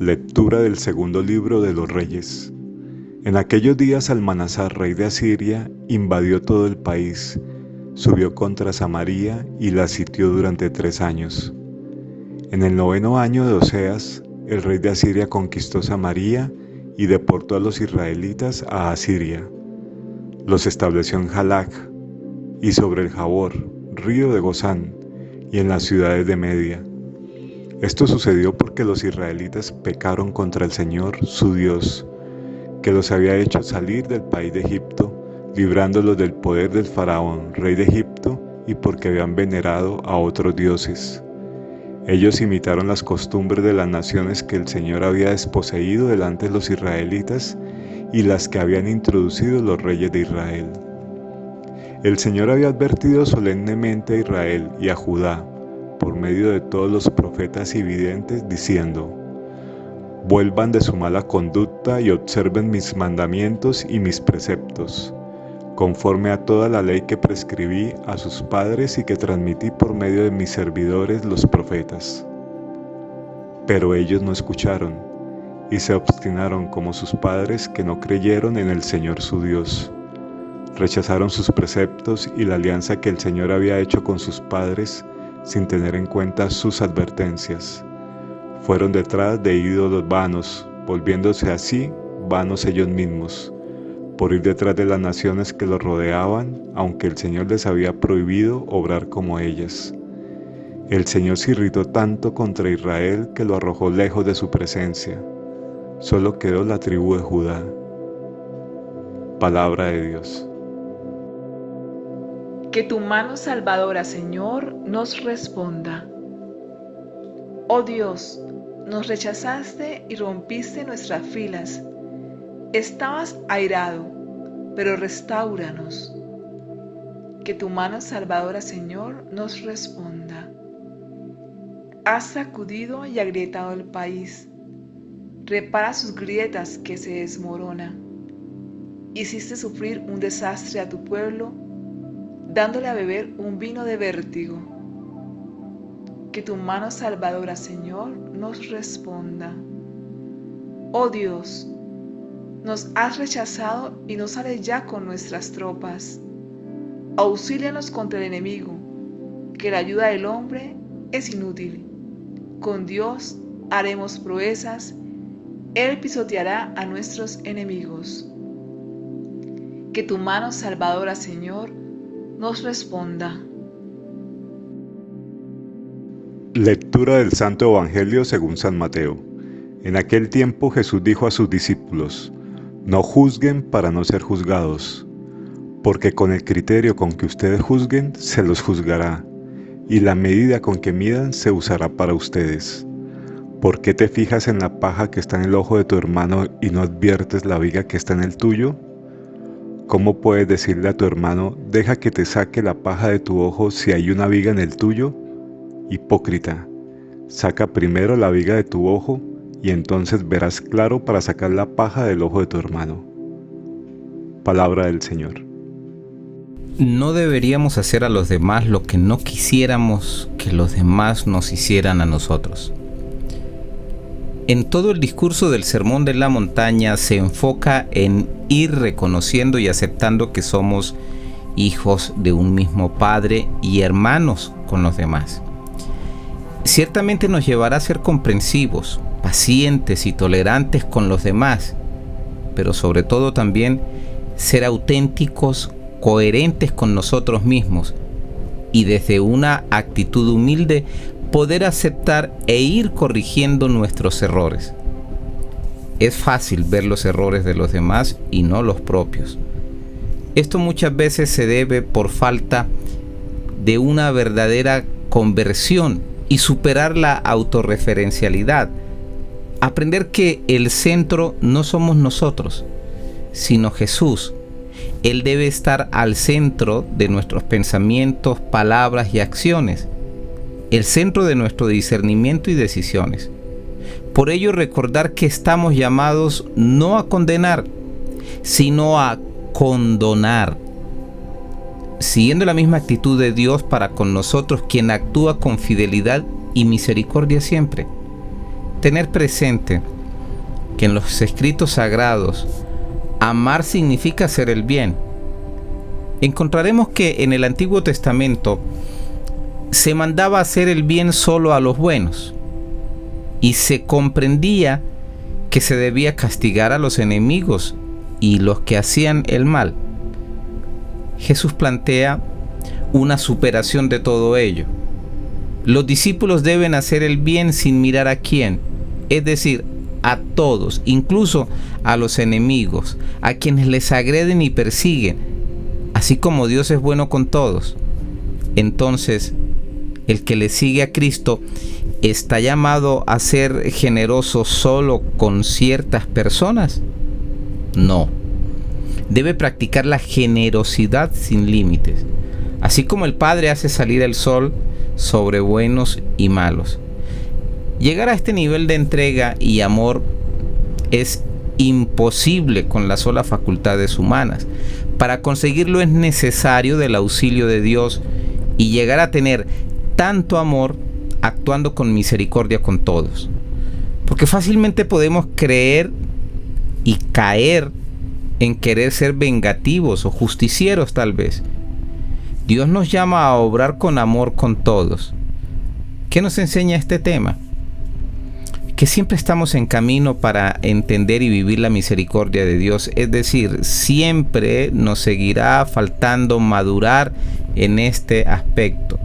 Lectura del segundo libro de los Reyes. En aquellos días Salmanasar, rey de Asiria, invadió todo el país, subió contra Samaria y la sitió durante 3 años. En el 9º año de Oseas, el rey de Asiria conquistó Samaria y deportó a los israelitas a Asiria. Los estableció en Jalach y sobre el Jabor, río de Gozán, y en las ciudades de Media. Esto sucedió porque los israelitas pecaron contra el Señor, su Dios, que los había hecho salir del país de Egipto, librándolos del poder del faraón, rey de Egipto, y porque habían venerado a otros dioses. Ellos imitaron las costumbres de las naciones que el Señor había desposeído delante de los israelitas y las que habían introducido los reyes de Israel. El Señor había advertido solemnemente a Israel y a Judá, por medio de todos los profetas y videntes, diciendo: vuelvan de su mala conducta y observen mis mandamientos y mis preceptos, conforme a toda la ley que prescribí a sus padres y que transmití por medio de mis servidores los profetas. Pero ellos no escucharon, y se obstinaron como sus padres que no creyeron en el Señor su Dios. Rechazaron sus preceptos y la alianza que el Señor había hecho con sus padres, sin tener en cuenta sus advertencias. Fueron detrás de ídolos vanos, volviéndose así vanos ellos mismos, por ir detrás de las naciones que los rodeaban, aunque el Señor les había prohibido obrar como ellas. El Señor se irritó tanto contra Israel que lo arrojó lejos de su presencia. Solo quedó la tribu de Judá. Palabra de Dios. Que tu mano salvadora, Señor, nos responda. Oh Dios, nos rechazaste y rompiste nuestras filas. Estabas airado, pero restáuranos. Que tu mano salvadora, Señor, nos responda. Has sacudido y agrietado el país. Repara sus grietas que se desmoronan. Hiciste sufrir un desastre a tu pueblo, dándole a beber un vino de vértigo. Que tu mano salvadora, Señor, nos responda. Oh Dios, nos has rechazado y no sales ya con nuestras tropas. Auxílianos contra el enemigo, que la ayuda del hombre es inútil. Con Dios haremos proezas, Él pisoteará a nuestros enemigos. Que tu mano salvadora, Señor, nos responda. Lectura del Santo Evangelio según San Mateo. En aquel tiempo Jesús dijo a sus discípulos: no juzguen para no ser juzgados, porque con el criterio con que ustedes juzguen se los juzgará, y la medida con que midan se usará para ustedes. ¿Por qué te fijas en la paja que está en el ojo de tu hermano y no adviertes la viga que está en el tuyo? ¿Cómo puedes decirle a tu hermano: deja que te saque la paja de tu ojo si hay una viga en el tuyo? Hipócrita, saca primero la viga de tu ojo y entonces verás claro para sacar la paja del ojo de tu hermano. Palabra del Señor. No deberíamos hacer a los demás lo que no quisiéramos que los demás nos hicieran a nosotros. En todo el discurso del Sermón de la Montaña se enfoca en ir reconociendo y aceptando que somos hijos de un mismo Padre y hermanos con los demás. Ciertamente nos llevará a ser comprensivos, pacientes y tolerantes con los demás, pero sobre todo también ser auténticos, coherentes con nosotros mismos y desde una actitud humilde poder aceptar e ir corrigiendo nuestros errores. Es fácil ver los errores de los demás y no los propios. Esto muchas veces se debe por falta de una verdadera conversión y superar la autorreferencialidad. Aprender que el centro no somos nosotros, sino Jesús. Él debe estar al centro de nuestros pensamientos, palabras y acciones, el centro de nuestro discernimiento y decisiones. Por ello, recordar que estamos llamados no a condenar, sino a condonar, siguiendo la misma actitud de Dios para con nosotros, quien actúa con fidelidad y misericordia siempre. Tener presente que en los escritos sagrados amar significa hacer el bien, encontraremos que en el Antiguo Testamento se mandaba hacer el bien solo a los buenos y se comprendía que se debía castigar a los enemigos y los que hacían el mal. Jesús plantea una superación de todo ello. Los discípulos deben hacer el bien sin mirar a quién, es decir, a todos, incluso a los enemigos, a quienes les agreden y persiguen, así como Dios es bueno con todos. Entonces, el que le sigue a Cristo está llamado a ser generoso solo con ciertas personas. No. Debe practicar la generosidad sin límites, así como el Padre hace salir el sol sobre buenos y malos. Llegar a este nivel de entrega y amor es imposible con las solas facultades humanas. Para conseguirlo es necesario del auxilio de Dios y llegar a tener tanto amor actuando con misericordia con todos. Porque fácilmente podemos creer y caer en querer ser vengativos o justicieros tal vez. Dios nos llama a obrar con amor con todos. ¿Qué nos enseña este tema? Que siempre estamos en camino para entender y vivir la misericordia de Dios, es decir, siempre nos seguirá faltando madurar en este aspecto.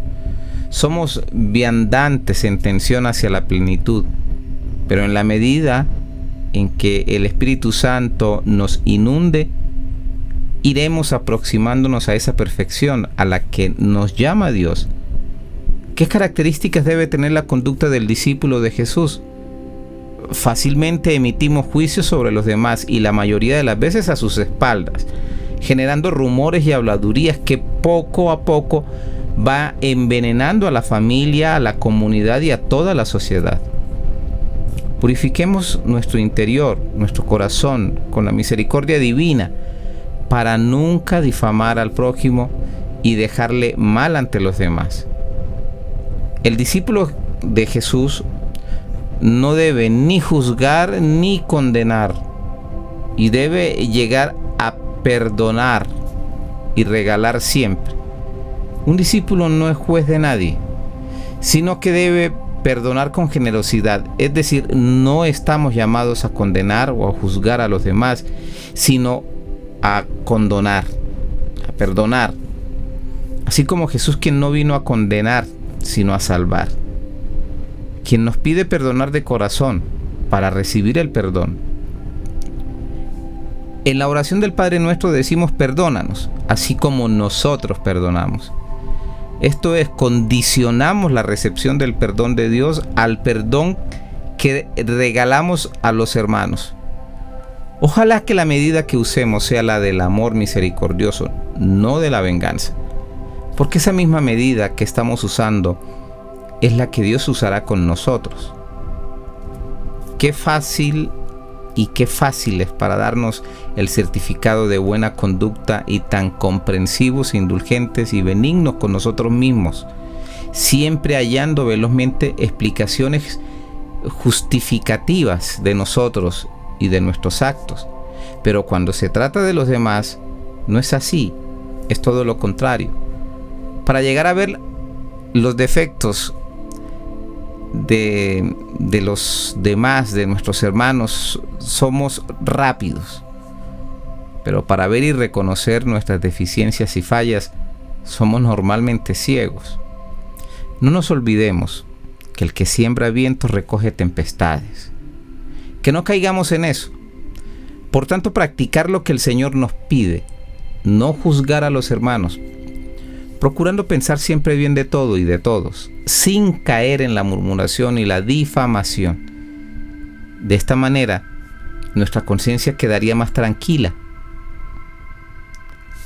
Somos viandantes en tensión hacia la plenitud, pero en la medida en que el Espíritu Santo nos inunde, iremos aproximándonos a esa perfección a la que nos llama Dios. ¿Qué características debe tener la conducta del discípulo de Jesús? Fácilmente emitimos juicios sobre los demás y la mayoría de las veces a sus espaldas, generando rumores y habladurías que poco a poco va envenenando a la familia, a la comunidad y a toda la sociedad. Purifiquemos nuestro interior, nuestro corazón, con la misericordia divina, para nunca difamar al prójimo y dejarle mal ante los demás. El discípulo de Jesús no debe ni juzgar ni condenar, y debe llegar a perdonar y regalar siempre. Un discípulo no es juez de nadie, sino que debe perdonar con generosidad, es decir, no estamos llamados a condenar o a juzgar a los demás, sino a condonar, a perdonar, así como Jesús, quien no vino a condenar, sino a salvar, quien nos pide perdonar de corazón para recibir el perdón. En la oración del Padre Nuestro decimos perdónanos, así como nosotros perdonamos. Esto es, condicionamos la recepción del perdón de Dios al perdón que regalamos a los hermanos. Ojalá que la medida que usemos sea la del amor misericordioso, no de la venganza, porque esa misma medida que estamos usando es la que Dios usará con nosotros. Qué fácil y qué fáciles para darnos el certificado de buena conducta y tan comprensivos, indulgentes y benignos con nosotros mismos, siempre hallando velozmente explicaciones justificativas de nosotros y de nuestros actos. Pero cuando se trata de los demás, no es así, es todo lo contrario. Para llegar a ver los defectos de los demás, de nuestros hermanos, somos rápidos, pero para ver y reconocer nuestras deficiencias y fallas somos normalmente ciegos. No nos olvidemos que el que siembra vientos recoge tempestades, que no caigamos en eso. Por tanto, practicar lo que el Señor nos pide, no juzgar a los hermanos, procurando pensar siempre bien de todo y de todos, sin caer en la murmuración y la difamación. De esta manera, nuestra conciencia quedaría más tranquila.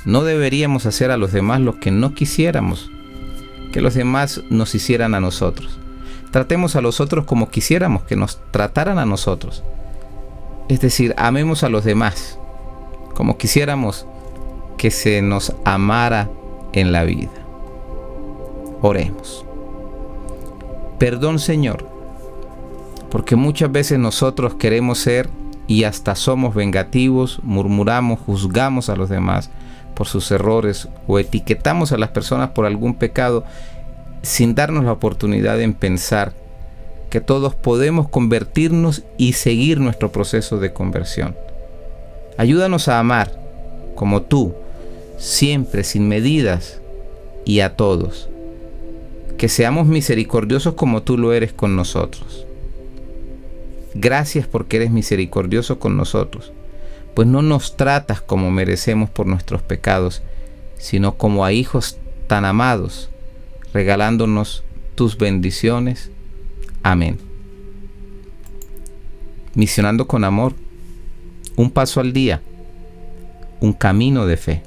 No deberíamos hacer a los demás lo que no quisiéramos que los demás nos hicieran a nosotros. Tratemos a los otros como quisiéramos que nos trataran a nosotros. Es decir, amemos a los demás como quisiéramos que se nos amara en la vida. Oremos. Perdón, Señor, porque muchas veces nosotros queremos ser y hasta somos vengativos, murmuramos, juzgamos a los demás por sus errores o etiquetamos a las personas por algún pecado sin darnos la oportunidad de pensar que todos podemos convertirnos y seguir nuestro proceso de conversión. Ayúdanos a amar como tú, siempre, sin medidas y a todos. Que seamos misericordiosos como tú lo eres con nosotros. Gracias porque eres misericordioso con nosotros, pues no nos tratas como merecemos por nuestros pecados, sino como a hijos tan amados, regalándonos tus bendiciones. Amén. Misionando con amor, un paso al día, un camino de fe.